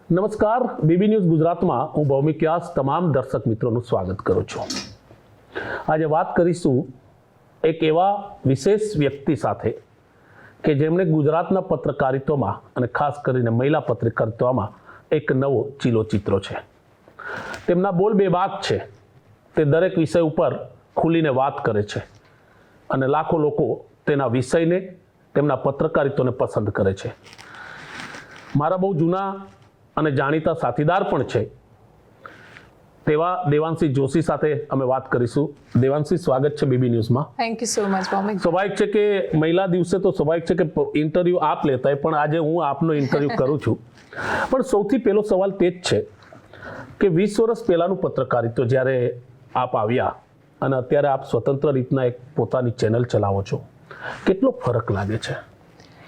નમસ્કાર, BB news ગુજરાતમાં હું ભૌમિક વ્યાસ તમામ દર્શક મિત્રોનું સ્વાગત કરું છું. આજે વાત કરીશું એક એવા વિશેષ વ્યક્તિ સાથે કે જેમણે ગુજરાતના પત્રકારિતામાં અને ખાસ કરીને મહિલા પત્રકારિતામાં એક નવો ચીલો ચિત્રો છે. તેમના બોલ બેબાક છે. તે દરેક વિષય ઉપર ખુલીને વાત કરે છે અને લાખો લોકો તેના વિષયને, તેમના પત્રકારિતાને પસંદ કરે છે. મારા બહુ જૂના અને જાણીતા સાથીદાર પણ છે તેવા દેવાંશી જોશી સાથે અમે વાત કરીશું. દેવાંશી, સ્વાગત છે બીબી ન્યૂઝમાં. થેન્ક યુ સો મચ ભૌમિક. સ્વાભાવિક છે કે મહિલા દિવસે તો સ્વાભાવિક છે કે ઇન્ટરવ્યૂ આપ લેતા હોય, પણ આજે હું આપનો ઇન્ટરવ્યૂ કરું છું. પણ સૌથી પહેલો સવાલ તે જ છે કે 20 વર્ષ પહેલાંનું પત્રકારિતા જ્યારે આપ આવ્યા અને અત્યારે આપ સ્વતંત્ર રીતના એક પોતાની ચેનલ ચલાવો છો, કેટલો ફરક લાગે છે?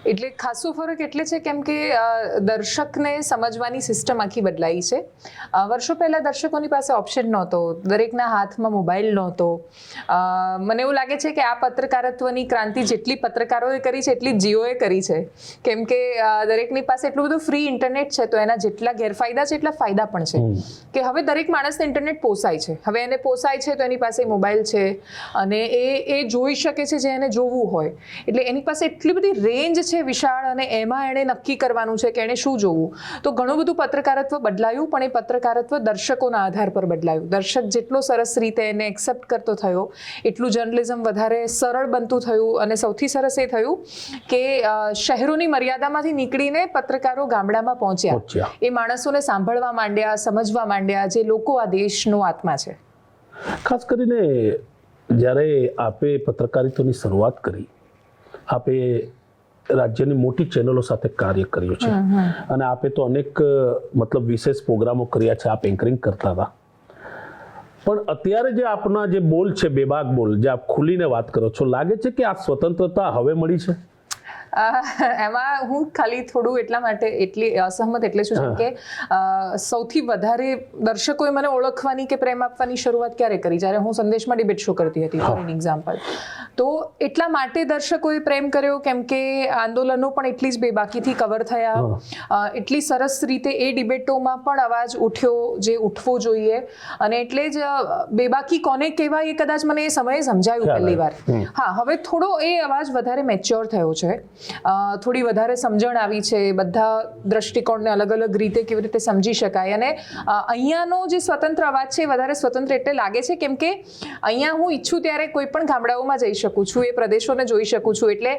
એટલે ખાસો ફરક એટલે છે કેમ કે દર્શકને સમજવાની સિસ્ટમ આખી બદલાઈ છે. વર્ષો પહેલાં દર્શકોની પાસે ઓપ્શન નહોતો, દરેકના હાથમાં મોબાઈલ નહોતો. મને એવું લાગે છે કે આ પત્રકારત્વની ક્રાંતિ જેટલી પત્રકારોએ કરી છે એટલી જીઓએ કરી છે. કેમ કે દરેકની પાસે એટલું બધું ફ્રી ઇન્ટરનેટ છે, તો એના જેટલા ગેરફાયદા છે એટલા ફાયદા પણ છે. કે હવે દરેક માણસને ઇન્ટરનેટ પોસાય છે. હવે એને પોસાય છે તો એની પાસે મોબાઈલ છે અને એ જોઈ શકે છે જે એને જોવું હોય. એટલે એની પાસે એટલી બધી રેન્જ છે વિશાળ, અને એમાં એણે નક્કી કરવાનું છે કે એણે શું જોવું. તો ઘણું બધું પત્રકારત્વ બદલાયું, પણ એ પત્રકારત્વ દર્શકોના આધાર પર બદલાયું. દર્શક જેટલો સરસ રીતે એને એક્સેપ્ટ કરતો થયો એટલું જર્નલિઝમ વધારે સરળ બનતું થયું. અને સૌથી સરસ એ થયું કે શહેરોની મર્યાદામાંથી નીકળીને પત્રકારો ગામડામાં પહોંચ્યા. એ માણસોને સાંભળવા માંડ્યા, સમજવા માંડ્યા, જે લોકો આ દેશનો આત્મા છે. ખાસ કરીને જ્યારે આપે પત્રકારિતાની શરૂઆત કરી, આપે રાજ્યની મોટી ચેનલો સાથે કાર્ય કર્યું છે અને આપે તો અનેક વિશેષ પ્રોગ્રામો કર્યા છે. આપ એન્કરિંગ કરતા હતા, પણ અત્યારે જે આપના જે બોલ છે, બેબાક બોલ, જે આપ ખુલીને વાત કરો છો, લાગે છે કે આ સ્વતંત્રતા હવે મળી છે? એમાં હું ખાલી થોડું એટલા માટે એટલી અસહમત એટલે છું કે સૌથી વધારે દર્શકોએ મને ઓળખવાની કે પ્રેમ આપવાની શરૂઆત ક્યારે કરી? જ્યારે હું સંદેશમાં ડિબેટ શો કરતી હતી, ફોર એન એક્ઝામ્પલ. તો એટલા માટે દર્શકોએ પ્રેમ કર્યો કેમ કે આંદોલનો પણ એટલી જ બેબાકીથી કવર થયા, એટલી સરસ રીતે એ ડિબેટોમાં પણ અવાજ ઉઠ્યો જે ઉઠવો જોઈએ. અને એટલે જ બેબાકી કોને કહેવાય એ કદાચ મને એ સમયે સમજાયું પહેલી વાર. હા, હવે થોડો એ અવાજ વધારે મેચ્યોર થયો છે, થોડી વધારે સમજણ આવી છે, બધા દ્રષ્ટિકોણને અલગ અલગ રીતે કેવી રીતે સમજી શકાય. અને અહીંયાનો જે સ્વતંત્ર અવાજ છે એ વધારે સ્વતંત્ર એટલે લાગે છે કેમ કે અહીંયા હું ઈચ્છું ત્યારે કોઈ પણ ગામડાઓમાં જઈ શકું છું, એ પ્રદેશોને જોઈ શકું છું. એટલે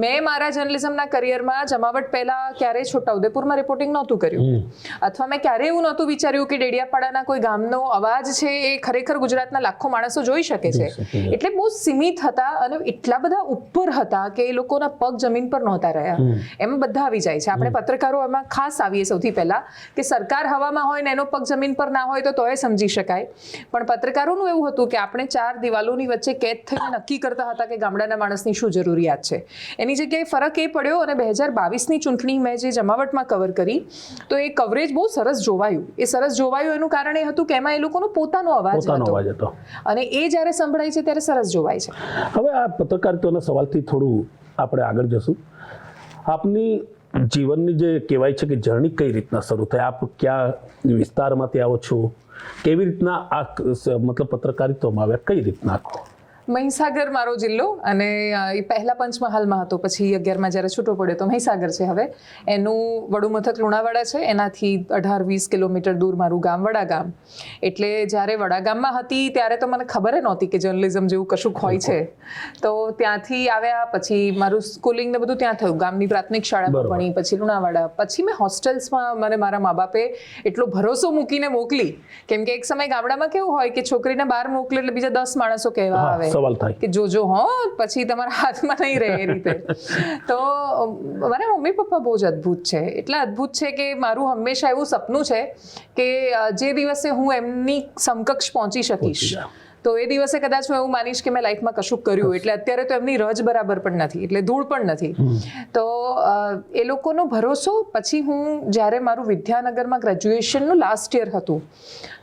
મેં મારા જર્નલિઝમના કરિયરમાં જમાવટ પહેલા ક્યારેય છોટાઉદેપુરમાં રિપોર્ટિંગ નહોતું કર્યું, અથવા મેં ક્યારેય એવું નહોતું વિચાર્યું કે ડેડિયાપાડાના કોઈ ગામનો અવાજ છે એ ખરેખર ગુજરાતના લાખો માણસો જોઈ શકે છે. એટલે બહુ સીમિત હતા અને એટલા બધા ઉપર હતા કે એ લોકોના પગ જમીન પર નહોતા રહ્યા. એમાં બધા આવી જાય છે. આપણે પત્રકારો એમાં ખાસ આવીએ સૌથી પહેલા કે સરકાર હવામાં હોય ને એનો પગ જમીન પર ના હોય તો તોય સમજી શકાય, પણ પત્રકારોનું એવું હતું કે આપણે 4 દિવાલોની વચ્ચે કેદ થઈને નક્કી કરતા હતા કે ગામડાના માણસની શું જરૂરિયાત છે. એની જગ્યાએ ફરક એ પડ્યો અને 2022ની ચૂંટણી મેં જે જમાવટમાં કવર કરી તો એ કવરેજ બહુ સરસ જોવાયું. એ સરસ જોવાયું એનું કારણ એ હતું કે એમાં એ લોકોનો પોતાનો અવાજ હતો અને એ જ્યારે સંભળાય છે ત્યારે સરસ જોવાય છે. હવે આ પત્રકારિતાના સવાલથી થોડું આપણે આગળ જશું. આપની જીવનની જે કહેવાય છે કે જર્ની કઈ રીતના શરૂ થઈ? આપ કયા વિસ્તારમાંથી આવો છો? કેવી રીતના આ પત્રકારિતામાં આવ્યા? કઈ રીતના આખો? મહીસાગર મારો જિલ્લો, અને એ પહેલા પંચમહાલમાં હતો, પછી 11માં જ્યારે છૂટો પડ્યો તો મહીસાગર છે. હવે એનું વડું મથક લુણાવાડા છે, એનાથી 18-20 કિલોમીટર દૂર મારું ગામ વડાગામ. એટલે જ્યારે વડાગામમાં હતી ત્યારે તો મને ખબર નહોતી કે જર્નલિઝમ જેવું કશું હોય છે. તો ત્યાંથી આવ્યા, પછી મારું સ્કૂલિંગ ને બધું ત્યાં થયું. ગામની પ્રાથમિક શાળામાં ભણી, પછી લુણાવાડા, પછી મેં હોસ્ટેલ્સમાં મને મારા મા બાપે એટલો ભરોસો મૂકીને મોકલી. કેમ કે એક સમય ગામડામાં કેવું હોય કે છોકરીને બહાર મોકલે એટલે બીજા 10 માણસો કહેવા આવે કે જોજો હો, પછી તમારા હાથમાં નહીં રહે એ રીતે. તો મારા મમ્મી પપ્પા બહુ જ અદ્ભુત છે. એટલા અદ્ભુત છે કે મારું હંમેશા એવું સપનું છે કે જે દિવસે હું એમની સમકક્ષ પહોંચી શકીશ તો એ દિવસે કદાચ હું એવું માનીશ કે મેં લાઈફમાં કશું કર્યું, એટલે અત્યારે તો એમની રજ બરાબર પણ નથી, એટલે ધૂળ પણ નથી. તો એ લોકોનો ભરોસો. પછી હું જ્યારે મારું વિદ્યાનગરમાં ગ્રેજ્યુએશનનું લાસ્ટ યર હતું,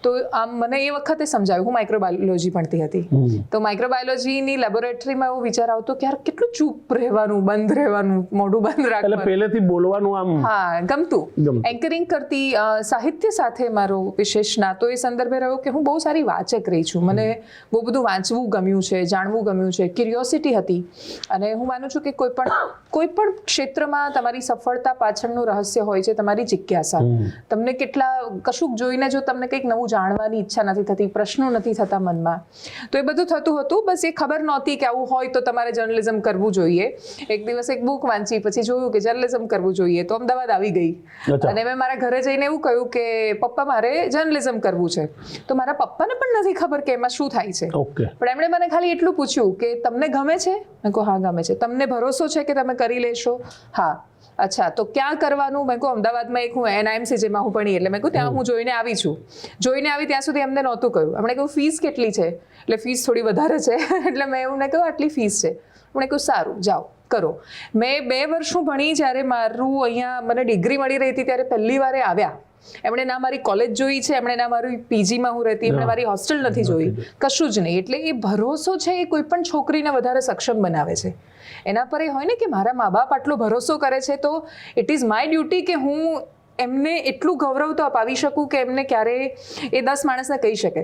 તો આમ મને એ વખતે સમજાયું, હું માઇક્રોબાયોલોજી ભણતી હતી, તો માઇક્રોબાયોલોજીની લેબોરેટરીમાં એવો વિચાર આવતો કે યાર કેટલું ચૂપ રહેવાનું, બંધ રહેવાનું, મોઢું બંધ એટલે રાખવાનું. પહેલેથી બોલવાનું આમ હા, ગમતું. એન્કરિંગ કરતી, સાહિત્ય સાથે મારો વિશેષ નાતો એ સંદર્ભે રહ્યો કે હું બહુ સારી વાચક રહી છું. મને બહુ બધું વાંચવું ગમ્યું છે, જાણવું ગમ્યું છે, ક્યુરિયોસિટી હતી. અને હું માનું છું કે કોઈ પણ ક્ષેત્રમાં તમારી સફળતા પાછળનું રહસ્ય હોય છે તમારી જિજ્ઞાસા. તમને કશુંક જોઈને જો તમને કંઈક નવું જાણવાની ઈચ્છા નથી થતી, પ્રશ્નો નથી થતા મનમાં, તો એ બધું થતું હતું. બસ એ ખબર નહોતી કે આવું હોય તો તમારે જર્નલિઝમ કરવું જોઈએ. એક દિવસ એક બુક વાંચી, પછી જોયું કે જર્નલિઝમ કરવું જોઈએ, તો અમદાવાદ આવી ગઈ. અને મેં મારા ઘરે જઈને એવું કહ્યું કે પપ્પા મારે જર્નલિઝમ કરવું છે. તો મારા પપ્પાને પણ નથી ખબર કે એમાં શું થાય છે, પણ એમણે મને ખાલી એટલું પૂછ્યું કે તમને ગમે છે? મેં કહ્યું હા ગમે છે. તમને ભરોસો છે કે તમે કરી લેશો? હા. અચ્છા, તો ક્યાં કરવાનું? મેં કહું અમદાવાદમાં એક હું NIMC જેમાં હું ભણી, એટલે મેં કહું ત્યાં હું જોઈને આવી છું. જોઈને આવી ત્યાં સુધી એમને નહોતું કહ્યું. એમણે કહ્યું ફીસ કેટલી છે? એટલે ફીસ થોડી વધારે છે. એટલે મેં એમને કહ્યું આટલી ફીસ છે. એમણે કહ્યું સારું જાઓ કરો. મેં 2 વર્ષ હું ભણી, જ્યારે મારું અહીંયા મને ડિગ્રી મળી રહી હતી ત્યારે પહેલી વારે આવ્યા. એમણે ના મારી કોલેજ જોઈ છે, એમણે ના મારી પીજીમાં હું રહેતી, એમણે મારી હોસ્ટેલ નથી જોઈ, કશું જ નહીં. એટલે એ ભરોસો છે એ કોઈ પણ છોકરીને વધારે સક્ષમ બનાવે છે. એના પર એ હોય ને કે મારા મા બાપ આટલો ભરોસો કરે છે, તો ઇટ ઇઝ માય ડ્યુટી કે હું એમને એટલું ગૌરવ તો અપાવી શકું કે એમને ક્યારેય એ 10 માણસને કહી શકે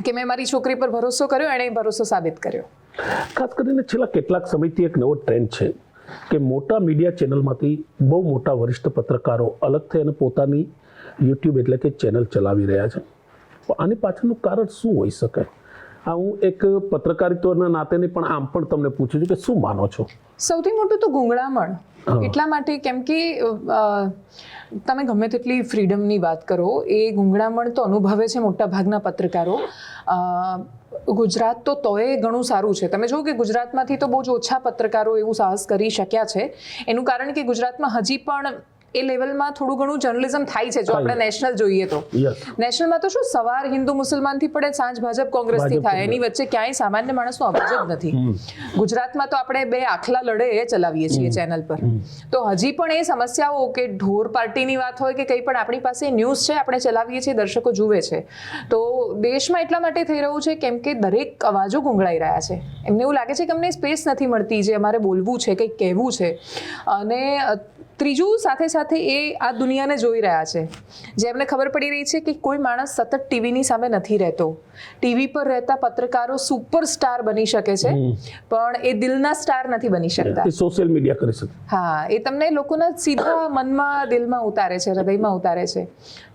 કે મેં મારી છોકરી પર ભરોસો કર્યો, એણે એ ભરોસો સાબિત કર્યો. ખાસ કરીને છેલ્લા કેટલાક સમયથી એક નવો ટ્રેન્ડ છે કે મોટા મીડિયા ચેનલમાંથી બહુ મોટા વરિષ્ઠ પત્રકારો અલગ થઈ અને પોતાની યુટ્યુબ એટલે કે ચેનલ ચલાવી રહ્યા છે. આની પાછળનું કારણ શું હોઈ શકે? આ હું એક પત્રકારિત્વના નાતે પણ આમ પણ તમને પૂછું છું કે શું માનો છો? સૌથી મોટું તો ગુંગળામણ. એટલા માટે કેમ કે તમે ગમે તેટલી ફ્રીડમની વાત કરો, એ ગુંગળામણ તો અનુભવે છે મોટા ભાગના પત્રકારો. ગુજરાત તો તોય ઘણું સારું છે. તમે જુઓ કે ગુજરાતમાંથી તો બહુ જ ઓછા પત્રકારો એવું સાહસ કરી શક્યા છે. એનું કારણ કે ગુજરાતમાં હજી પણ એ લેવલમાં થોડું ઘણું જર્નલિઝમ થાય છે. જો આપણે નેશનલ જોઈએ તો નેશનલમાં તો શું સવાર હિન્દુ મુસલમાનથી પડે, સાંજ ભાજપ કોંગ્રેસથી થાય, એની વચ્ચે ક્યાંય સામાન્ય માણસનો અવાજ જ નથી. ગુજરાતમાં તો આપણે 2 આખલા લડે એ ચલાવીએ છીએ ચેનલ પર. તો હજી પણ એ સમસ્યાઓ કે ઢોર પાર્ટીની વાત હોય કે કંઈ પણ, આપણી પાસે ન્યૂઝ છે, આપણે ચલાવીએ છીએ, દર્શકો જુએ છે. તો દેશમાં એટલા માટે થઈ રહ્યું છે કેમ કે દરેક અવાજો ગુંગળાઈ રહ્યા છે. એમને એવું લાગે છે કે અમને સ્પેસ નથી મળતી જે અમારે બોલવું છે, કંઈક કહેવું છે. અને ત્રીજું, સાથે સાથે એ આ દુનિયાને જોઈ રહ્યા છે, જે એમને ખબર પડી રહી છે કે કોઈ માણસ સતત ટીવીની સામે નથી રહેતો. ટીવી પર રહેતા પત્રકારો સુપરસ્ટાર બની શકે છે, પણ એ દિલના સ્ટાર નથી બની શકતા. સોશિયલ મીડિયા કરી શકે. હા, એ તમને લોકોના સીધા મનમાં, દિલમાં ઉતારે છે, હૃદયમાં ઉતારે છે.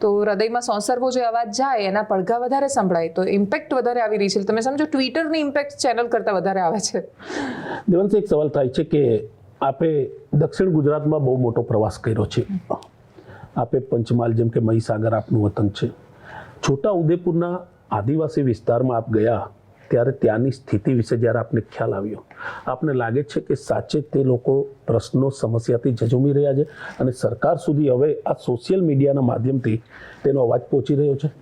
તો હૃદયમાં સોંસરવો જે અવાજ જાય એના પડઘા વધારે સંભળાય, તો ઇમ્પેક્ટ વધારે આવી રહી છે. તમે સમજો ટ્વિટરની ઇમ્પેક્ટ ચેનલ કરતાં વધારે આવે છે. દેવાંશ, એક સવાલ થાય છે કે આપે દક્ષિણ ગુજરાતમાં બહુ મોટો પ્રવાસ કર્યો છે. આપે પંચમહાલ, જેમ કે મહીસાગર આપનું વતન છે, છોટા ઉદેપુરના આદિવાસી વિસ્તારમાં આપ ગયા, ત્યારે ત્યાંની સ્થિતિ વિશે જ્યારે આપને ખ્યાલ આવ્યો, આપને લાગે છે કે સાચે તે લોકો પ્રશ્નો, સમસ્યાથી ઝઝૂમી રહ્યા છે અને સરકાર સુધી હવે આ સોશિયલ મીડિયાના માધ્યમથી તેનો અવાજ પહોંચી રહ્યો છે?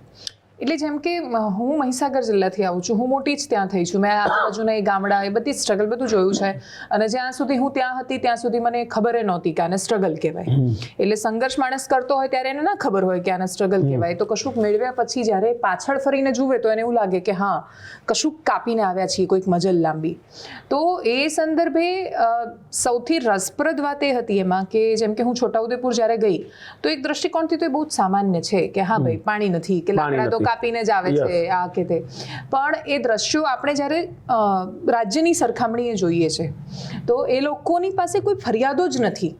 એટલે જેમ કે હું મહીસાગર જિલ્લાથી આવું છું, હું મોટી જ ત્યાં થઈ છું. મેં આજુબાજુના એ ગામડા, એ બધી સ્ટ્રગલ બધું જોયું છે. અને જ્યાં સુધી હું ત્યાં હતી ત્યાં સુધી મને ખબર નહોતી કે આને સ્ટ્રગલ કહેવાય. એટલે સંઘર્ષ માણસ કરતો હોય ત્યારે એને ના ખબર હોય કે આને સ્ટ્રગલ કહેવાય. તો કશુંક મેળવ્યા પછી જ્યારે પાછળ ફરીને જુએ તો એને એવું લાગે કે હા, કશુંક કાપીને આવ્યા છીએ, કોઈક મજલ લાંબી. તો એ સંદર્ભે સૌથી રસપ્રદ વાત એ હતી એમાં કે જેમ કે હું છોટાઉદેપુર જ્યારે ગઈ, તો એક દ્રષ્ટિકોણથી તો એ બહુ જ સામાન્ય છે કે હા ભાઈ પાણી નથી, કે લાકડા તો કાપીને જ આવે છે, આ કે તે. પણ એ દ્રશ્યો આપણે જ્યારે રાજ્યની સરખામણીએ જોઈએ છે તો એ લોકોની પાસે કોઈ ફરિયાદો જ નથી.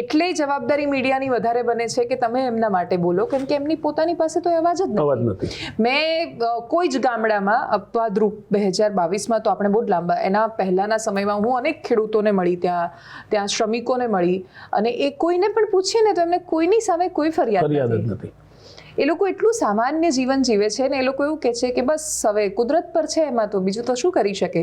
એટલે જવાબદારી મીડિયાની વધારે બને છે કે તમે એમના માટે બોલો, કેમ કે એમની પોતાની પાસે તો અવાજ જ નથી. મેં કોઈ જ ગામડામાં અપવાદરૂપ 2022માં તો આપણે બહુ જ લાંબા, એના પહેલાના સમયમાં હું અનેક ખેડૂતોને મળી, ત્યાં શ્રમિકોને મળી, અને એ કોઈને પણ પૂછીએ ને તો એમને કોઈની સામે કોઈ ફરિયાદ નથી. એ લોકો એટલું સામાન્ય જીવન જીવે છે ને એ લોકો એવું કહે છે કે બસ હવે કુદરત પર છે, એમાં તો બીજું તો શું કરી શકે.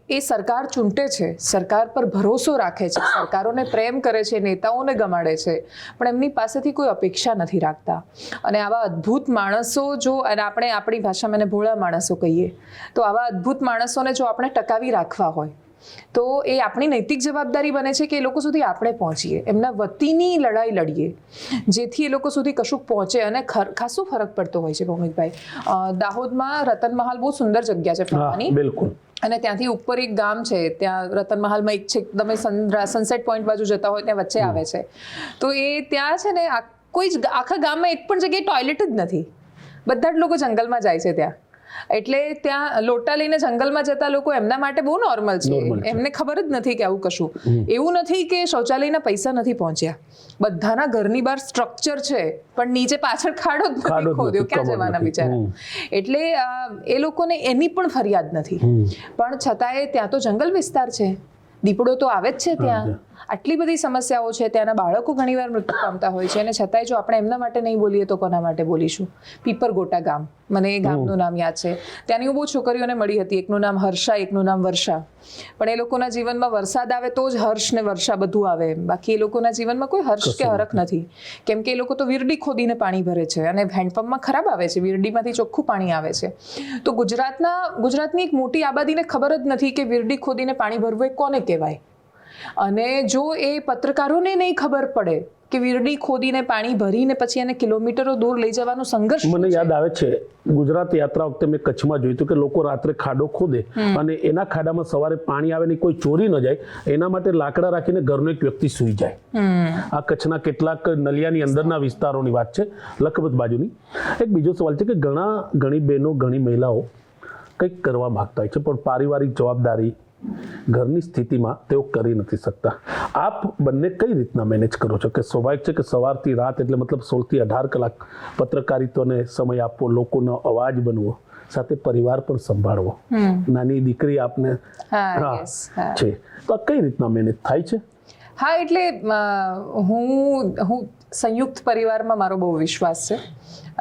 એ સરકાર ચૂંટે છે, સરકાર પર ભરોસો રાખે છે, સરકારોને પ્રેમ કરે છે, નેતાઓને ગમાડે છે, પણ એમની પાસેથી કોઈ અપેક્ષા નથી રાખતા. અને આવા અદ્ભુત માણસો જો, અને આપણે આપણી ભાષામાં એને ભોળા માણસો કહીએ, તો આવા અદ્ભુત માણસોને જો આપણે ટકાવી રાખવા હોય તો એ આપણી નૈતિક જવાબદારી બને છે કે એ લોકો સુધી આપણે પહોંચીએ, એમના વતીની લડાઈ લડીએ, જેથી એ લોકો સુધી કશુંક પહોંચે. અને ખાસો ફરક પડતો હોય છે ભૌમિકભાઈ. દાહોદમાં રતન મહાલ બહુ સુંદર જગ્યા છે ફરવાની. બિલકુલ. અને ત્યાંથી ઉપર એક ગામ છે, ત્યાં રતન મહાલમાં એક છે, તમે સનસેટ પોઈન્ટ બાજુ જતા હોય ત્યાં વચ્ચે આવે છે. તો એ ત્યાં છે ને કોઈ જ આખા ગામમાં એક પણ જગ્યાએ ટોયલેટ જ નથી. બધા જ લોકો જંગલમાં જાય છે ત્યાં. એટલે ત્યાં લોટા લઈને જંગલમાં જતા લોકો એમના માટે બહુ નોર્મલ છે. એમને ખબર જ નથી કે આવું કશું. એવું નથી કે શૌચાલયના પૈસા નથી પહોંચ્યા, બધાના ઘરની બહાર સ્ટ્રક્ચર છે, પણ નીચે પાછળ ખાડો જ નથી ખોદ્યો, ક્યાં જવાના બિચારા. એટલે એ લોકોને એની પણ ફરિયાદ નથી, પણ છતાંય ત્યાં તો જંગલ વિસ્તાર છે, દીપડો તો આવે જ છે ત્યાં. આટલી બધી સમસ્યાઓ છે, ત્યાંના બાળકો ઘણીવાર મૃત્યુ પામતા હોય છે, અને છતાંય જો આપણે એમના માટે નહીં બોલીએ તો કોના માટે બોલીશું. પીપરગોટા ગામ, મને એ ગામનું નામ યાદ છે. ત્યાંની હું બહુ છોકરીઓને મળી હતી, એકનું નામ હર્ષા, એકનું નામ વર્ષા. પણ એ લોકોના જીવનમાં વરસાદ આવે તો જ હર્ષ ને વર્ષા બધું આવે, બાકી એ લોકોના જીવનમાં કોઈ હર્ષ કે હરખ નથી. કેમ કે એ લોકો તો વીરડી ખોદીને પાણી ભરે છે, અને હેન્ડપંપમાં ખરાબ આવે છે, વીરડીમાંથી ચોખ્ખું પાણી આવે છે. તો ગુજરાતની એક મોટી આબાદીને ખબર જ નથી કે વીરડી ખોદીને પાણી ભરવું એ કોને કહેવાય. અને જો એ પત્રકારોને નહીં ખબર પડે કે વીરડી ખોદીને પાણી ભરીને પછી એને કિલોમીટરો દૂર લઈ જવાનો સંઘર્ષ. મને યાદ આવે છે ગુજરાત યાત્રા વખતે મેં કચ્છમાં જોયું હતું કે લોકો રાત્રે ખાડો ખોદે અને એના ખાડામાં સવારે પાણી આવે ને કોઈ ચોરી ન જાય એના માટે લાકડા રાખીને ઘરનો એક વ્યક્તિ સૂઈ જાય. આ કચ્છના કેટલાક નલિયાની અંદરના વિસ્તારોની વાત છે, લખપત બાજુની. એક બીજો સવાલ છે કે ઘણી બહેનો, ઘણી મહિલાઓ કંઈક કરવા માંગતા હોય છે, પણ પારિવારિક જવાબદારી, ઘરની સ્થિતિમાં તેઓ કરી નથી શકતા. આપ બંને કઈ રીતના મેનેજ કરો છો? કે સ્વાભાવિક છે કે સવારથી રાત એટલે મતલબ 16 થી 18 કલાક પત્રકારિતાને સમય આપવો, લોકોનો અવાજ બનવો, સાથે પરિવાર પણ સંભાળવો, નાની દીકરી આપને છે, તો આ કઈ રીતના મેનેજ થાય છે? હા, એટલે હું સંયુક્ત પરિવારમાં મારો બહુ વિશ્વાસ છે,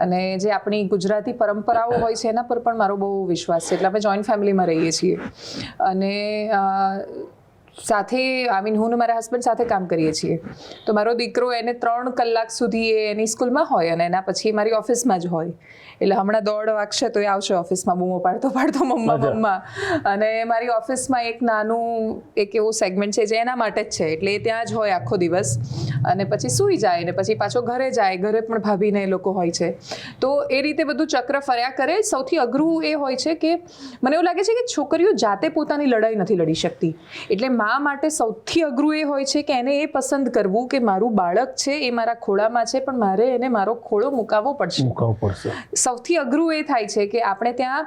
અને જે આપણી ગુજરાતી પરંપરાઓ હોય છે એના પર પણ મારો બહુ વિશ્વાસ છે. એટલે અમે જોઈન્ટ ફેમિલીમાં રહીએ છીએ, અને સાથે હું ને મારા હસબન્ડ સાથે કામ કરીએ છીએ. તો મારો દીકરો એને 3 કલાક સુધી એની સ્કૂલમાં હોય, અને એના પછી મારી ઓફિસમાં જ હોય. એટલે હમણાં દોડ વાગશે તો એ આવશે ઓફિસમાં બૂમો પાડતો મમ્મા. અને મારી ઓફિસમાં એક નાનું એક એવું સેગમેન્ટ છે જે એના માટે જ છે, એટલે એ ત્યાં જ હોય આખો દિવસ, અને પછી સૂઈ જાય, ને પછી પાછો ઘરે જાય. ઘરે પણ ભાભીને એ લોકો હોય છે, તો એ રીતે બધું ચક્ર ફર્યા કરે. સૌથી અઘરું એ હોય છે કે મને એવું લાગે છે કે છોકરીઓ જાતે પોતાની લડાઈ નથી લડી શકતી. એટલે મા માટે સૌથી અઘરું એ હોય છે કે એને એ પસંદ કરવું કે મારું બાળક છે એ મારા ખોળામાં છે, પણ મારે એને મારો ખોળો મુકાવવો પડશે. સૌથી અઘરું એ થાય છે કે આપણે ત્યાં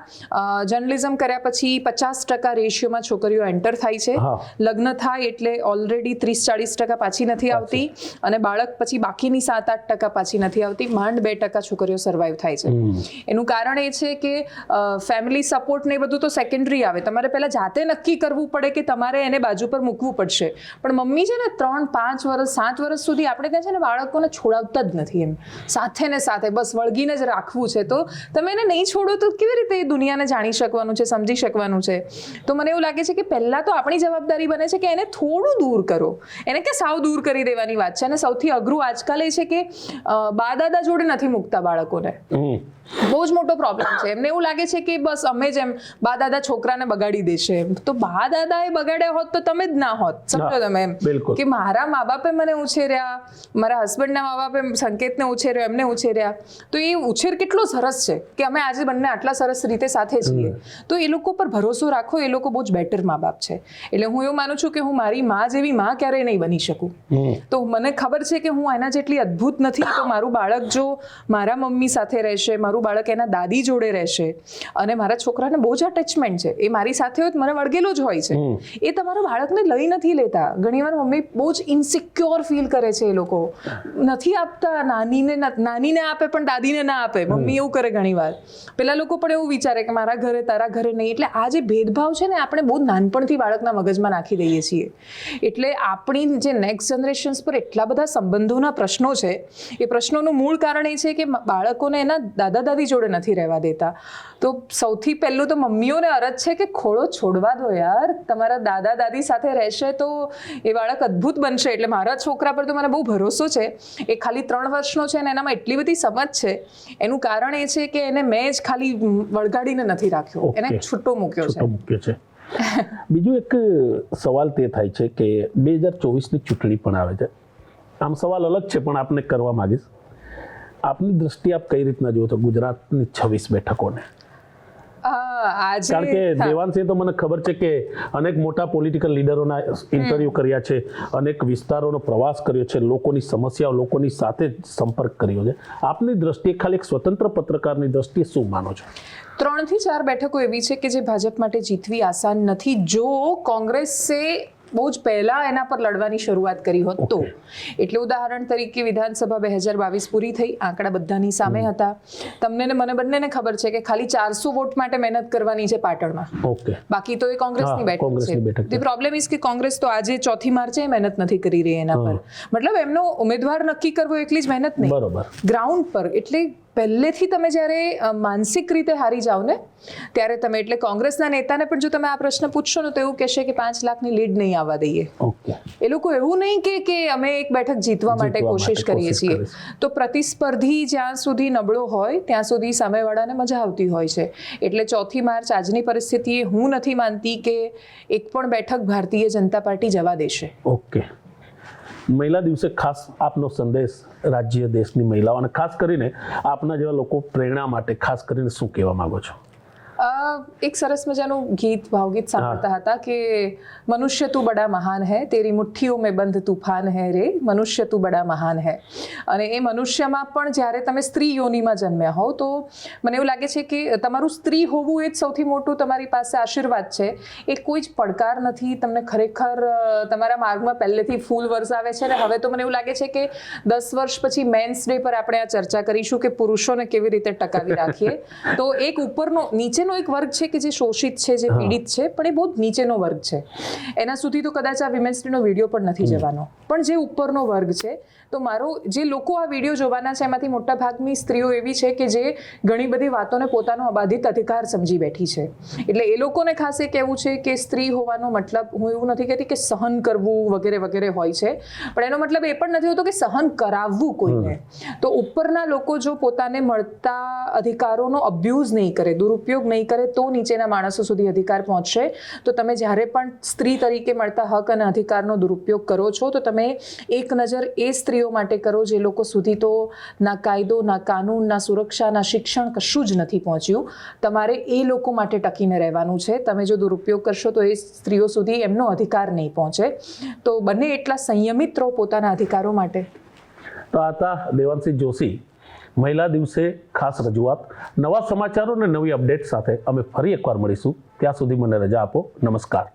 જર્નલિઝમ કર્યા પછી 50% રેશિયોમાં છોકરીઓ એન્ટર થાય છે. લગ્ન થાય એટલે ઓલરેડી 30-40% પાછી નથી આવતી, અને બાળક પછી બાકીની 7-8% પાછી નથી આવતી. માંડ 2% છોકરીઓ સર્વાઈવ થાય છે. એનું કારણ એ છે કે ફેમિલી સપોર્ટ ને બધું તો સેકન્ડરી આવે. તમારે પહેલા જાતે નક્કી કરવું પડે કે તમારે એને બાજુ પર મૂકવું પડશે. પણ મમ્મી છે ને 3-5 વર્ષ 7 વર્ષ સુધી આપણે ત્યાં છે ને બાળકોને છોડાવતા જ નથી, એમ સાથે ને સાથે બસ વળગીને જ રાખવું છે. તો તમે એને નહીં છોડો તો કેવી રીતે એ દુનિયાને જાણી શકવાનું છે, સમજી શકવાનું છે? તો મને એવું લાગે છે કે પહેલા તો આપણી જવાબદારી બને છે કે એને થોડું દૂર કરો, એને કે સાવ દૂર કરી દેવાની વાત છે. અને સૌથી અઘરું આજકાલ એ છે કે બા દાદા જોડે નથી મૂકતા બાળકોને. બહુ જ મોટો પ્રોબ્લેમ છે. એમને એવું લાગે છે કે બસ અમે જ એમ બા દાદા છોકરાને બગાડી દેશે. તો બા દાદા એ બગાડ્યા હોત તો તમે જ ના હોત. સમજો તમે એમ કે મારા મા બાપે મને ઉછેર્યા, મારા હસબન્ડના મા બાપે સંકેતને ઉછેર્યો, એમને ઉછેર્યા, તો એ ઉછેર કેટલો સરસ છે કે અમે આજે બંને આટલા સરસ રીતે સાથે છીએ. તો એ લોકો પર ભરોસો રાખો, એ લોકો બહુ જ બેટર મા બાપ છે. એટલે હું એવું માનું છું કે હું મારી મા જેવી મા ક્યારેય નહીં બની શકું. તો મને ખબર છે કે હું એના જેટલી અદ્ભુત નથી. તો મારું બાળક જો મારા મમ્મી સાથે રહેશે, મારું બાળક એના દાદી જોડે રહેશે અને મારા છોકરાને બહુ જ અટેચમેન્ટ છે, એ મારી સાથે હોય તો મને વળગેલો જ હોય છે, એ તમારા બાળકને લઈ નથી લેતા. ઘણીવાર મમ્મી બહુ જ ઇન્સિક્યોર ફીલ કરે છે, એ લોકો નથી આપતા, નાનીને આપે પણ દાદીને ના આપે, મમ્મી એવું કરે ઘણીવાર. પેલા લોકો પણ એવું વિચારે કે મારા ઘરે તારા ઘરે નહીં. એટલે આ જે ભેદભાવ છે ને આપણે બહુ નાનપણથી બાળકના મગજમાં નાખી દઈએ છીએ. એટલે આપણી જે નેક્સ્ટ જનરેશન્સ પર એટલા બધા સંબંધોના પ્રશ્નો છે, એ પ્રશ્નોનું મૂળ કારણ એ છે કે બાળકોને એના દાદા દાદી જોડે નથી રહેવા દેતા. તો સૌથી પહેલું તો મમ્મીઓને અરજ છે કે ખોળો છોડવા દો યાર, તમારા દાદા દાદી સાથે રહેશે તો એ બાળક અદ્ભુત બનશે. એટલે મારા છોકરા પર તો મને બહુ ભરોસો છે. એ ખાલી 3 વર્ષનો છે અને એનામાં એટલી બધી સમજ છે. એનું કારણ એ છે કે એને મેં જ ખાલી વળગાડીને નથી રાખ્યો, એને છૂટો મૂક્યો છે. બીજું એક સવાલ તે થાય છે કે 2024ની ચૂંટણી પણ આવે છે. આમ સવાલ અલગ છે પણ આપને કરવા માંગીશ. આપની દ્રષ્ટિએ આપ કઈ રીતના જુઓ છો ગુજરાતની 26 બેઠકોને? કારણ કે દેવાંશે તો મને ખબર છે કે અનેક મોટા પોલિટિકલ લીડરોના ઇન્ટરવ્યુ કર્યા છે, અનેક વિસ્તારોનો પ્રવાસ કર્યો છે, લોકોની સમસ્યાઓ, લોકોની સાથે સંપર્ક કર્યો છે. આપની દ્રષ્ટિએ ખાલી એક સ્વતંત્ર પત્રકારની દ્રષ્ટિએ શું માનો છો? 3 થી 4 બેઠકો એવી છે કે જે ભાજપ માટે જીતવી આસાન નથી. જો કોંગ્રેસે બહુ જ પહેલા એના પર લડવાની શરૂઆત કરી હોત તો. એટલે ઉદાહરણ તરીકે વિધાનસભા 2022 પૂરી થઈ, આંકડા બધાની સામે હતા. તમને ને મને બંનેને ખબર છે કે ખાલી 400 વોટ માટે મહેનત કરવાની છે પાટણમાં, બાકી તો એ કોંગ્રેસની બેઠક છે. ધી પ્રોબ્લેમ ઇઝ કે કોંગ્રેસ તો આજે 4મી માર્ચે મહેનત નથી કરી રહી એના પર. મતલબ એમનો ઉમેદવાર નક્કી કરવો એકલી જ મહેનત નહીં, બરોબર, ગ્રાઉન્ડ પર. એટલે પહેલેથી તમે જ્યારે માનસિક રીતે હારી જાઓ ને ત્યારે તમે, એટલે કોંગ્રેસના નેતાને પણ જો તમે આ પ્રશ્ન પૂછશો ને તો એવું કહેશે કે 5 લાખની લીડ નહીં આવવા દઈએ. એ લોકો એવું નહીં કે અમે એક બેઠક જીતવા માટે કોશિશ કરીએ છીએ. તો પ્રતિસ્પર્ધી જ્યાં સુધી નબળો હોય ત્યાં સુધી સામેવાળાને મજા આવતી હોય છે. એટલે 4મી માર્ચ આજની પરિસ્થિતિએ હું નથી માનતી કે એક પણ બેઠક ભારતીય જનતા પાર્ટી જવા દેશે. મહિલા દિવસે ખાસ આપનો સંદેશ રાજ્ય દેશની મહિલાઓ અને ખાસ કરીને આપના જેવા લોકો પ્રેરણા માટે ખાસ કરીને શું કહેવા માંગો છો? એક સરસ મજાનું ગીત, ભાવગીત સાંભળતા હતા કે મનુષ્ય તું બડા મહાન હૈ, તેરી મુઠ્ઠીઓ મેં બંધ તૂફાન હૈ રે, મનુષ્ય તું બડા મહાન હૈ. અને એ મનુષ્યમાં પણ જ્યારે તમે સ્ત્રી યોનિમાં જન્મ્યા હોવ તો મને એવું લાગે છે કે તમારું સ્ત્રી હોવું એ જ સૌથી મોટું તમારી પાસે આશીર્વાદ છે. એ કોઈ જ પડકાર નથી. તમને ખરેખર તમારા માર્ગમાં પહેલેથી ફૂલ વરસાવે છે. અને હવે તો મને એવું લાગે છે કે 10 વર્ષ પછી મેન્સ ડે પર આપણે આ ચર્ચા કરીશું કે પુરુષોને કેવી રીતે ટકાવી રાખીએ. તો એક ઉપરનો, નીચેનો એક વર્ગ છે કે જે શોષિત છે, જે પીડિત છે, પણ એ બહુ નીચેનો વર્ગ છે. એના સુધી તો કદાચ આ વિમેન્સ ડેનો વિડીયો પણ નથી જવાનો. પણ જે ઉપરનો વર્ગ છે, તો મારો જે લોકો આ વિડીયો જોવાના છે એમાંથી મોટા ભાગની સ્ત્રીઓ એવી છે કે જે ઘણી બધી વાતોને પોતાનો અબાધિત અધિકાર સમજી બેઠી છે. એટલે એ લોકોને ખાસ એ કહેવું છે કે સ્ત્રી હોવાનો મતલબ, હું એવું નથી કહેતી કે સહન કરવું વગેરે વગેરે હોય છે, પણ એનો મતલબ એ પણ નથી હોતો કે સહન કરાવવું કોઈને. તો ઉપરના લોકો જો પોતાને મળતા અધિકારોનો અબ્યુઝ નહીં કરે, દુરુપયોગ નહીં કરે, તો નીચેના માણસો સુધી અધિકાર પહોંચશે. તો તમે જ્યારે પણ સ્ત્રી તરીકે મળતા હક અને અધિકારનો દુરુપયોગ કરો છો તો તમે એક નજર એ સ્ત્રીઓ માટે કરો જે લોકો સુધી તો ના કાયદો, ના કાનૂન, ના સુરક્ષા, ના શિક્ષણ કશું જ નથી પહોંચ્યું. તમારે એ લોકો માટે ટકીને રહેવાનું છે. તમે જો દુરુપયોગ કરશો તો એ સ્ત્રીઓ સુધી એમનો અધિકાર નહીં પહોંચે. તો બંને એટલા સંયમિત રહો પોતાના અધિકારો માટે. તો આ હતા દેવાંશી જોશી, મહિલા દિવસે ખાસ રજૂઆત. નવા સમાચારો અને નવી અપડેટ સાથે અમે ફરી એકવાર મળીશું. ત્યાં સુધી મને રજા આપો. નમસ્કાર.